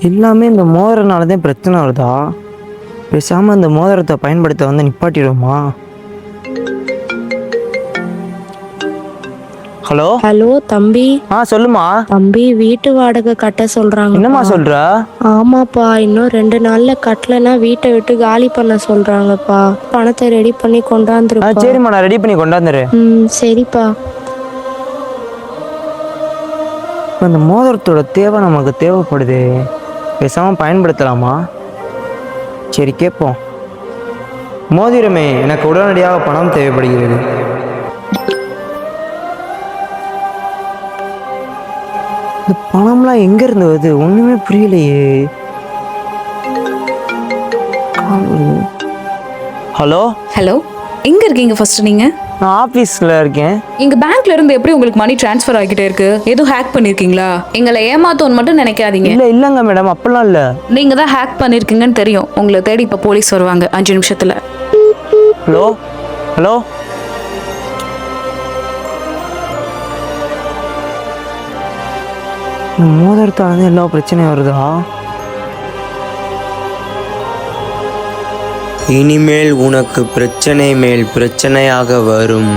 எல்லாமே இந்த மோதிரனால தான் பிரச்சனை வருதா? பேசாமல் இந்த மோதிரத்தை பயன்படுத்த வந்து நிப்பாட்டிடுவோமா? ஹலோ ஹலோ தம்பி. சொல்லுமா. தம்பி, வீட்டு வாடகை கட்ட சொல்றாங்க. என்னம்மா சொல்ற? ஆமாப்பா, இன்னும் 2 நாள்ல கட்டலன்னா வீட்டை விட்டு காலி பண்ண சொல்றாங்கப்பா. பணத்தை ரெடி பண்ணி கொண்டாந்துருப்பா. சரிம்மா, நான் ரெடி பண்ணி கொண்டாந்துறேன். சரிப்பா. இந்த மோதிரத்தோட தேவை நமக்கு தேவைப்படுது, பேசாமல் பயன்படுத்தலாமா? சரி கேட்போம். மோதிரமே, எனக்கு உடனடியாக பணம் தேவைப்படுகிறது. இந்த பணம்லாம் எங்க இருந்து வருது? ஒண்ணுமே புரியலையே. ஹலோ ஹலோ, எங்க இருக்கீங்க ஃபர்ஸ்ட் நீங்க? நான் ஆபீஸ்ல இருக்கேன். எங்க பேங்க்ல இருந்து எப்படி உங்களுக்கு மணி ட்ரான்ஸ்ஃபர் ஆகிட்டே இருக்கு? எதுவும் ஹேக் பண்ணிருக்கீங்களா? எங்களை ஏமாத்தோன்னு மட்டும் நினைக்காதீங்க. இல்லங்க மேடம், அப்பெல்லாம் இல்ல. நீங்க தான் ஹேக் பண்ணிருக்கீங்கன்னு தெரியும். உங்களை தேடி இப்ப போலீஸ் வருவாங்க 5 நிமிஷத்துல. ஹலோ ஹலோ மோதிரத்தால எல்லா பிரச்சனையும் வருதா? இனிமேல் உனக்கு பிரச்சனை மேல் பிரச்சனையாக வரும்.